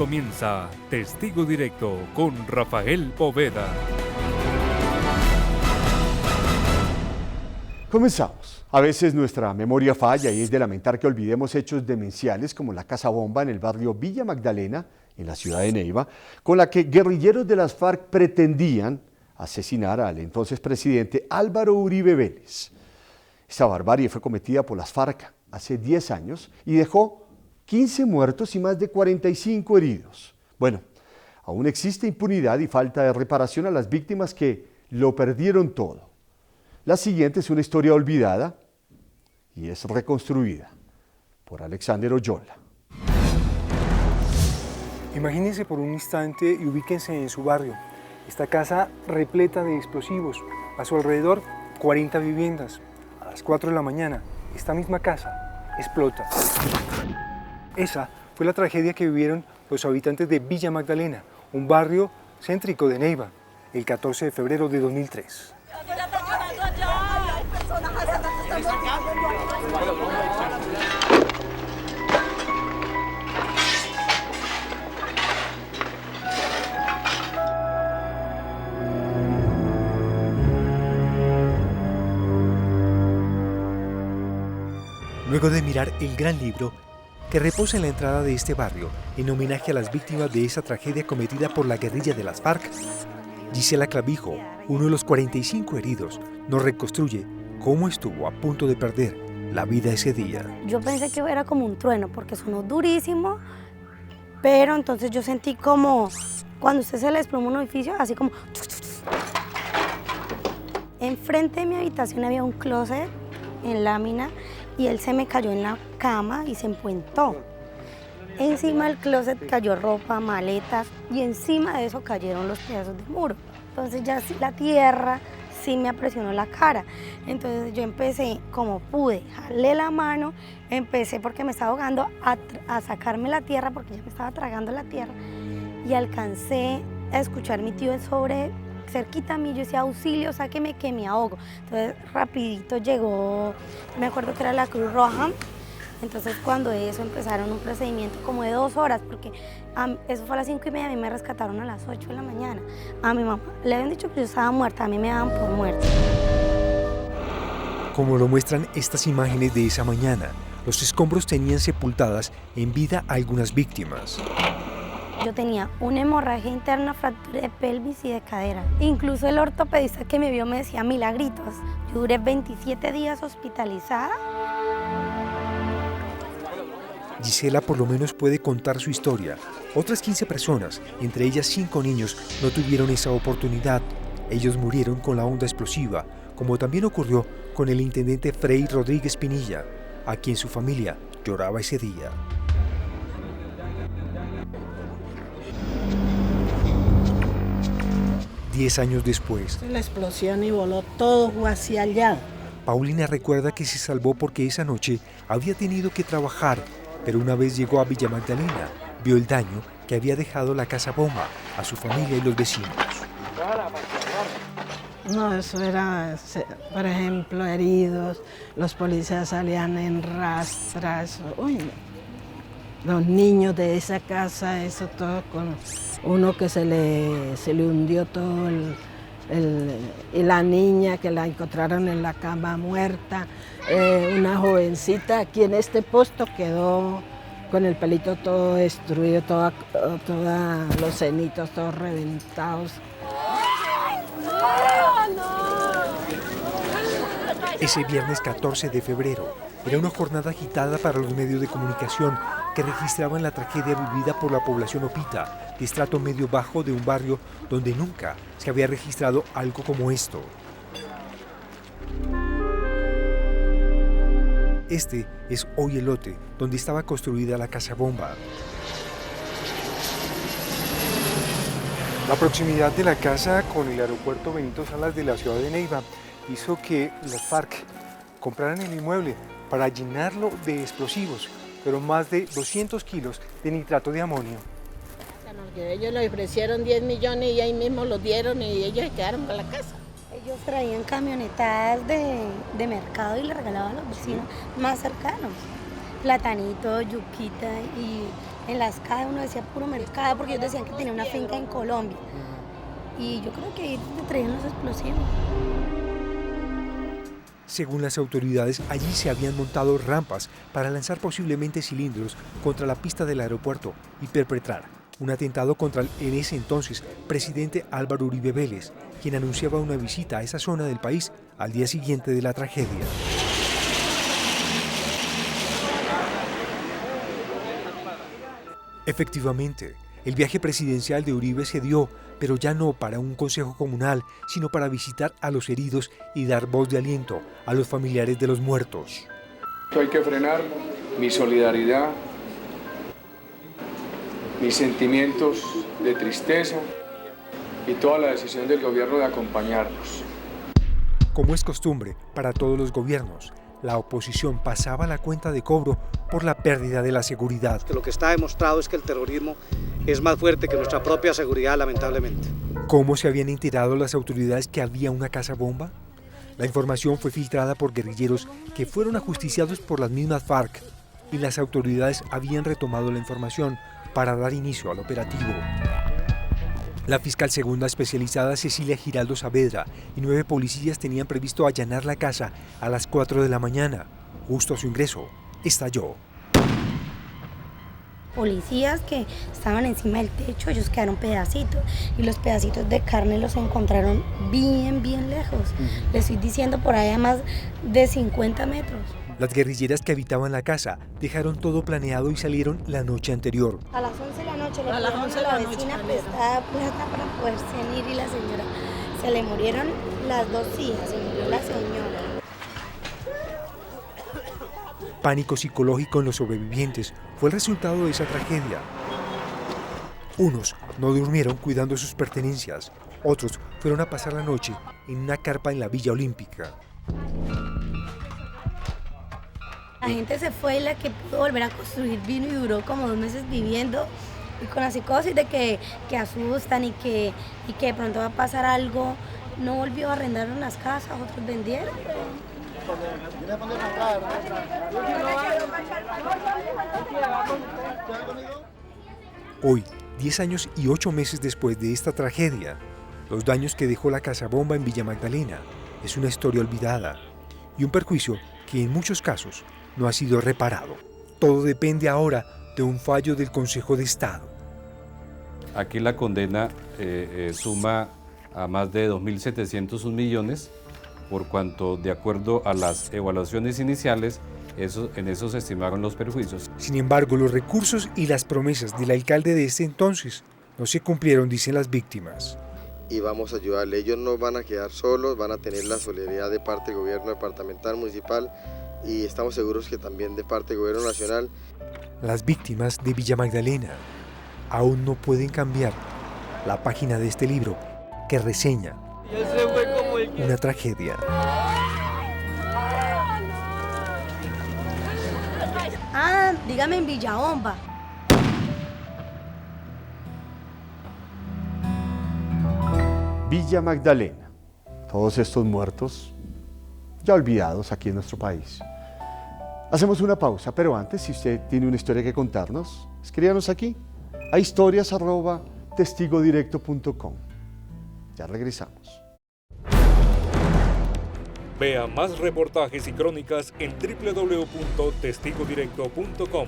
comienza Testigo Directo con Rafael Poveda. Comenzamos. A veces nuestra memoria falla y es de lamentar que olvidemos hechos demenciales como la casa bomba en el barrio Villa Magdalena, en la ciudad de Neiva, con la que guerrilleros de las FARC pretendían asesinar al entonces presidente Álvaro Uribe Vélez. Esta barbarie fue cometida por las FARC hace 10 años y dejó 15 muertos y más de 45 heridos. Bueno, aún existe impunidad y falta de reparación a las víctimas que lo perdieron todo. La siguiente es una historia olvidada y es reconstruida por Alexander Oyola. Imagínense por un instante y ubíquense en su barrio. Esta casa repleta de explosivos. A su alrededor, 40 viviendas. A las 4 de la mañana, esta misma casa explota. Esa fue la tragedia que vivieron los habitantes de Villa Magdalena, un barrio céntrico de Neiva, el 14 de febrero de 2003. Luego de mirar el gran libro que reposa en la entrada de este barrio en homenaje a las víctimas de esa tragedia cometida por la guerrilla de las FARC, Gisela Clavijo, uno de los 45 heridos, nos reconstruye cómo estuvo a punto de perder la vida ese día. Yo pensé que era como un trueno porque sonó durísimo, pero entonces yo sentí como cuando usted se le desploma un edificio, así como... Enfrente de mi habitación había un closet en lámina y él se me cayó en la cama y se empuentó. Encima del closet cayó ropa, maletas y encima de eso cayeron los pedazos de muro. Entonces ya la tierra sí me presionó la cara. Entonces yo empecé como pude, jalé la mano, empecé porque me estaba ahogando a sacarme la tierra porque ya me estaba tragando la tierra y alcancé a escuchar a mi tío sobre cerquita a mí, yo decía auxilio, sáqueme que me ahogo. Entonces rapidito llegó, me acuerdo que era la Cruz Roja. Entonces cuando eso empezaron un procedimiento como de 2 horas, porque eso fue a las 5:30, a mí me rescataron a las 8 de la mañana. A mi mamá le habían dicho que yo estaba muerta, a mí me daban por muerta. Como lo muestran estas imágenes de esa mañana, los escombros tenían sepultadas en vida a algunas víctimas. Yo tenía una hemorragia interna, fractura de pelvis y de cadera. Incluso el ortopedista que me vio me decía milagritos. Yo duré 27 días hospitalizada. Gisela por lo menos puede contar su historia. Otras 15 personas, entre ellas 5 niños, no tuvieron esa oportunidad. Ellos murieron con la onda explosiva, como también ocurrió con el intendente Frei Rodríguez Pinilla, a quien su familia lloraba ese día. Diez años después, la explosión y voló todo hacia allá. Paulina recuerda que se salvó porque esa noche había tenido que trabajar, pero una vez llegó a Villa Magdalena, vio el daño que había dejado la casa bomba a su familia y los vecinos. No, eso era, por ejemplo, heridos, los policías salían en rastras, uy, los niños de esa casa, eso todo con uno que se le hundió todo y la niña que la encontraron en la cama muerta, una jovencita aquí en este posto quedó con el pelito todo destruido, todos los cenitos todos reventados. Ese viernes 14 de febrero era una jornada agitada para los medios de comunicación que registraban la tragedia vivida por la población opita, de estrato medio-bajo de un barrio donde nunca se había registrado algo como esto. Este es hoy el lote donde estaba construida la casa bomba. La proximidad de la casa con el aeropuerto Benito Salas de la ciudad de Neiva hizo que las FARC compraran el inmueble para llenarlo de explosivos, pero más de 200 kilos de nitrato de amonio. Ellos le ofrecieron 10 millones y ahí mismo los dieron y ellos se quedaron con la casa. Ellos traían camionetas de mercado y le regalaban a los vecinos más cercanos. Platanito, yuquita y En las calles uno decía puro mercado porque ellos decían que tenía una finca en Colombia. Y yo creo que ahí te traían los explosivos. Según las autoridades, allí se habían montado rampas para lanzar posiblemente cilindros contra la pista del aeropuerto y perpetrar un atentado contra el en ese entonces presidente Álvaro Uribe Vélez, quien anunciaba una visita a esa zona del país al día siguiente de la tragedia. Efectivamente, el viaje presidencial de Uribe se dio, pero ya no para un consejo comunal, sino para visitar a los heridos y dar voz de aliento a los familiares de los muertos. Hay que frenar mi solidaridad, mis sentimientos de tristeza y toda la decisión del gobierno de acompañarlos. Como es costumbre para todos los gobiernos, la oposición pasaba la cuenta de cobro por la pérdida de la seguridad. Que lo que está demostrado es que el terrorismo es más fuerte que nuestra propia seguridad, lamentablemente. ¿Cómo se habían enterado las autoridades que había una casa bomba? La información fue filtrada por guerrilleros que fueron ajusticiados por las mismas FARC y las autoridades habían retomado la información para dar inicio al operativo. La fiscal segunda especializada Cecilia Giraldo Saavedra y 9 policías tenían previsto allanar la casa a las 4 de la mañana. Justo a su ingreso, estalló. Policías que estaban encima del techo, ellos quedaron pedacitos y los pedacitos de carne los encontraron bien lejos. Les estoy diciendo por ahí a más de 50 metros. Las guerrilleras que habitaban la casa dejaron todo planeado y salieron la noche anterior. A las 11 de la noche le A las 11 de la noche vecina salieron. prestada plata para poder salir y la señora, se le murieron las 2 hijas, se murió la señora. Pánico psicológico en los sobrevivientes fue el resultado de esa tragedia. Unos no durmieron cuidando sus pertenencias, otros fueron a pasar la noche en una carpa en la Villa Olímpica. La gente se fue y la que pudo volver a construir vino y duró como 2 meses viviendo y con la psicosis de que asustan y que de pronto va a pasar algo. No volvió a arrendar unas casas, otros vendieron. Hoy, 10 años y 8 meses después de esta tragedia, los daños que dejó la casa bomba en Villa Magdalena es una historia olvidada y un perjuicio que en muchos casos no ha sido reparado. Todo depende ahora de un fallo del Consejo de Estado. Aquí la condena suma a más de 2.701 millones, por cuanto, de acuerdo a las evaluaciones iniciales, en eso se estimaron los perjuicios. Sin embargo, los recursos y las promesas del alcalde de ese entonces no se cumplieron, dicen las víctimas. Y vamos a ayudarle. Ellos no van a quedar solos, van a tener la solidaridad de parte del gobierno departamental, municipal y estamos seguros que también de parte del gobierno nacional. Las víctimas de Villa Magdalena aún no pueden cambiar la página de este libro que reseña una tragedia. Ah, dígame en Villabomba. Villa Magdalena. Todos estos muertos ya olvidados aquí en nuestro país. Hacemos una pausa, pero antes, si usted tiene una historia que contarnos, escríbanos aquí a historias@testigodirecto.com. Ya regresamos. Vea más reportajes y crónicas en www.testigodirecto.com.